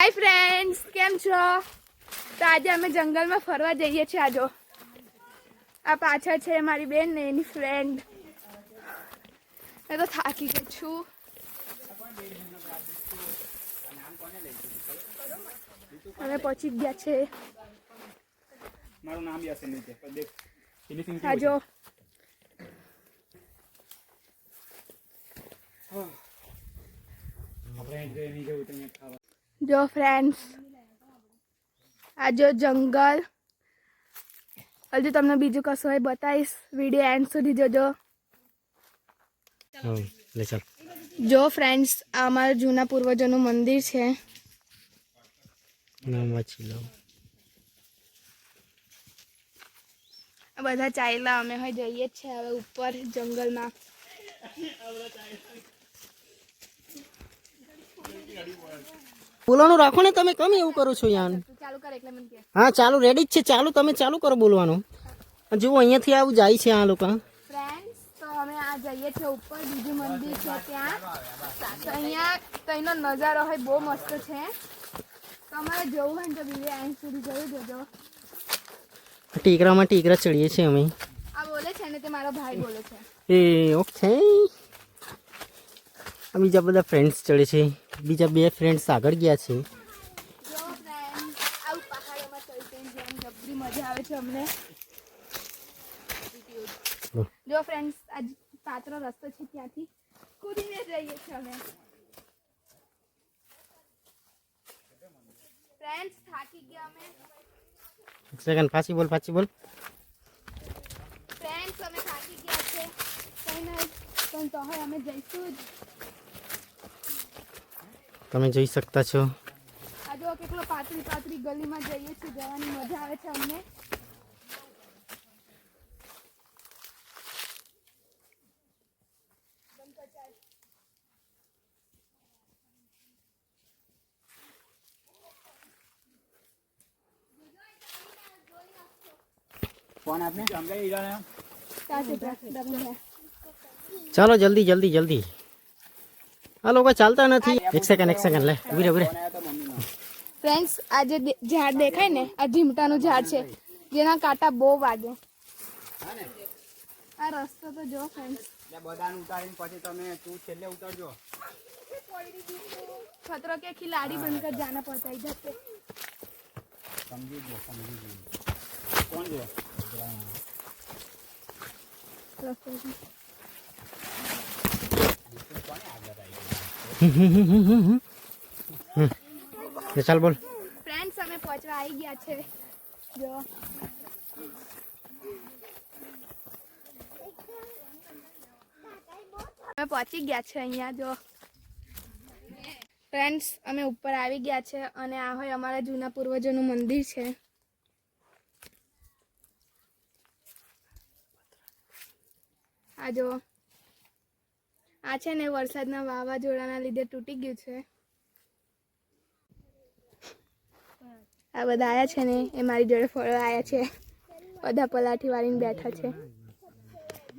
Hi friends, केम छो? तो आज अमे जंगल में फरवा जाइए छे। आजो आ पाछळ छे मारी बेन ने एनी फ्रेंड। मैं तो थाकी गई छू। हमें पहुंची गया छे। मारू नाम याद नहीं थे देख फिनिशिंग आजो जो फ्रेंड्स आजो जंगल हजू तमने बीजू कसो है बताइस। वीडियो एंड सुधी जोजो। ले चल जो फ्रेंड्स आमार जूना पूर्वजों मंदिर है। बधा चाइला अमे हई जईए छे हवे ऊपर जंगल में। બોલવાનું રાખો ને તમે કેમ એવું કરો છો યાર? चालू कर एकले मन के। હા ચાલુ રેડી જ છે, ચાલુ તમે ચાલુ કરો બોલવાનું। જુઓ અહીંયાથી આવું જાય છે આ લોકો। फ्रेंड्स तो हमें आ जाइए छे ऊपर बीजू मंदिर छे त्यां। तो अहींया तईनो नजारो है बहु मस्त छे। તમારે જવું હોય તો બીજે આઈ સુધી જવું જોજો। ટીકરામાં ટીકરા ચડીએ છીએ અમે। આ બોલે છે ને તે મારો ભાઈ બોલે છે। એ ઓકે આ બીજા બધા ફ્રેન્ડ્સ ચડે છે, બીજા બે ફ્રેન્ડ્સ આગળ ગયા છે। જો ફ્રેન્ડ્સ આવું પહાડોમાં ચડતી જેમ જબરી મજા આવે છે અમને। જો ફ્રેન્ડ્સ આજ પાત્રો રસ્તો છે ત્યાંથી કૂદીને જઈએ છીએ અમે। फ्रेंड्स થાકી ગયા અમે। એક સેકન્ડ પાછી બોલ फ्रेंड्स અમે થાકી ગયા છે। કઈ નહીં પણ તો હવે અમે જઈશું જ। તમે જોઈ શકતા છો। આ જો કેટલો પાતળી ગલીમાં જઈએ છીએ, જવાની મજા આવે છે અમને। फोन आपने जंगल ही जाना है। ચાલો જલ્દી જલ્દી જલ્દી। આ લોકો ચાલતા નથી। એક સેકન્ડ લે ઉભી રે। फ्रेंड्स आज झाड़ देखाय ने आ झीमटानु झाड़ छे जेना कांटा बो वागे। आ रस्तो तो जो फ्रेंड्स ले बदान उतारीने પછી તમે તું છેલ્લે ઉતરજો। खतरों के खिलाड़ी बनकर जाना पड़ता है इधर से। समझी गयो कौन है रस्तो से। ચાલ બોલ। फ्रेंड्स हमें पहुंचवा आई गया छे। जो हमें पहुंची गया छे अहींया। जो फ्रेंड्स અમે ઉપર આવી ગયા છે અને આ હોય અમારા જૂના પૂર્વજોનું મંદિર છે। આ જો આ છે ને વરસાદના વાવાઝોડાના લીધે તૂટી ગયું છે। આ બધા આયા છે ને એ મારી જોડે ફળવા આયા છે। બધા પલાઠી વાળીને બેઠા છે।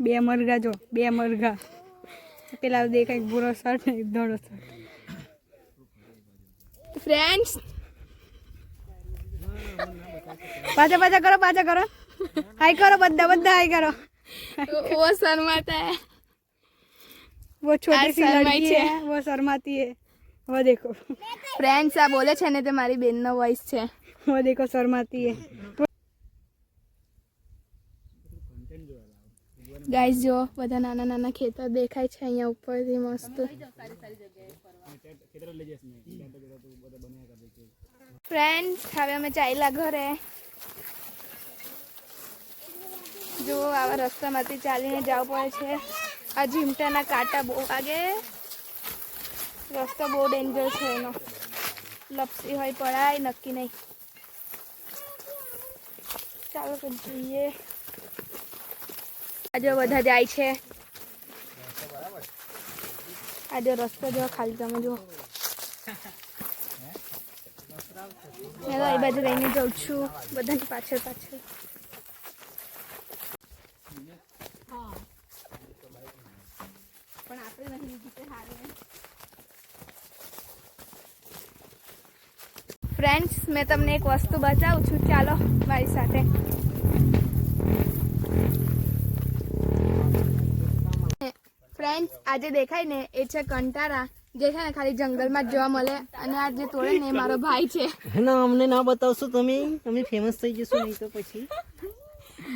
બે મરઘા જો બે મરઘા પેલા દેખાય ભૂરો શર્ટ ને ધોળો શર્ટ। फ्रेंड्स પાછા કરો હાય કરો બધા હાય કરો। वो शर्माता है। वो छोटी सी शर्माई लड़की छे। है, वो शर्माती है। वो देखो फ्रेंड्स आ बोले छे ने ते मारी बेननो वॉइस छे। वो देखो शर्माती है। गाइस जो બધા નાના નાના ખેતર દેખાય છે અહીંયા ઉપરથી મસ્ત। फ्रेंड्स હવે અમે ચાલ્યા ઘરે। જો આવા રસ્તામાંથી ચાલીને જવું પડે છે। આ ઝીમટાના કાંટા બહુ વાગે। રસ્તો બહુ ડેન્જર છે એનો, લપસી હોય પડાય નક્કી નહીં। ચાલો તો જઈએ। આજે બધા જાય છે। આજે રસ્તો જો ખાલી તમે જો મેં તો એ બાજુ લઈને જાઉં છું બધાની પાછળ। પણ આપણે નહીં લીધી તે હારે। ફ્રેન્ડ્સ મેં તમને એક વસ્તુ બતાવું છું, ચાલો મારી સાથે. ફ્રેન્ડ્સ આજે દેખાય ને એ છે કંટારા, જે છે ને ખાલી જંગલમાં જ જોવા મળે. અને આ જે તોડે ને એ મારો ભાઈ છે. ના અમને ના બતાવશો તમે, તમે ફેમસ થઈ જશો નહીં તો પછી.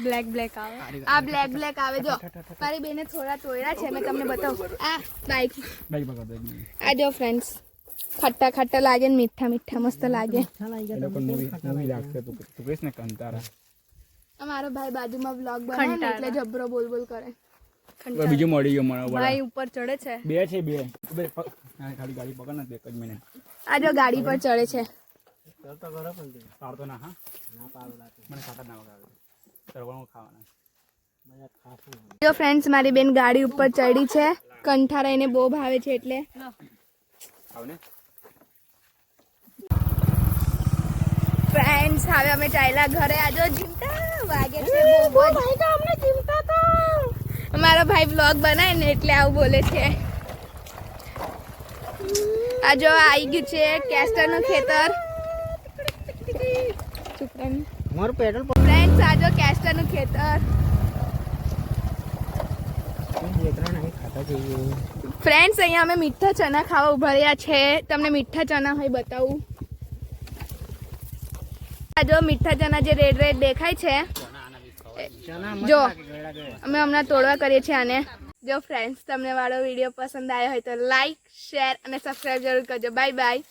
બ્લેક બ્લેક આવે. આ બ્લેક બ્લેક આવે જો, મારી બેને થોડા તોડ્યા છે, મેં તમને બતાવું. આ બાઈક, આ જો ફ્રેન્ડ્સ, ખટ્ટા ખટ્ટા લાગે ને મીઠા મીઠા મસ્ત લાગે. મારો ભાઈ બાજુમાં વ્લોગ બનાવે ને એટલે જબરો બોલ બોલ કરે. બીજું મળી ગયો મને. ભાઈ ઉપર ચડે છે. બે છે બે. ખાલી ગાડી પકડ ને એક જ મિનિટ. આ જો ગાડી પર ચડે છે. પાડતો ના હા મને ખાતા ના વગાડે. સરવણું ખાવાના. જો ફ્રેન્ડ્સ મારી બેન ગાડી ઉપર ચડી છે. કંઠારા એને બહુ ભાવે છે એટલે. આવને ફ્રેન્ડ્સ હવે અમે ચાલ્યા ઘરે. આજો જીમતા વાગે છે બહુ જ. મારો ભાઈ વ્લોગ બનાવે ને એટલે આવું બોલે છે. આ જો આવી ગયું છે કેસ્ટરનું ખેતર. મારું પેટ્રોલ ફ્રેન્ડ્સ આ જો કેસ્ટરનું ખેતર. ખાતા જઈએ. ફ્રેન્ડ્સ અહીંયા અમે મીઠા ચણા ખાવા ઉભા રહ્યા છે. તમને મીઠા ચણા હોય બતાવું. આ જો મીઠા ચણા જે રેડ રેડ દેખાય છે, જો અમે હમણાં તોડવા કરીએ છીએ આને. જો ફ્રેન્ડ્સ તમને મારો વિડીયો પસંદ આવ્યો હોય તો લાઈક, શેર અને સબસ્ક્રાઈબ જરૂર કરજો. Bye bye.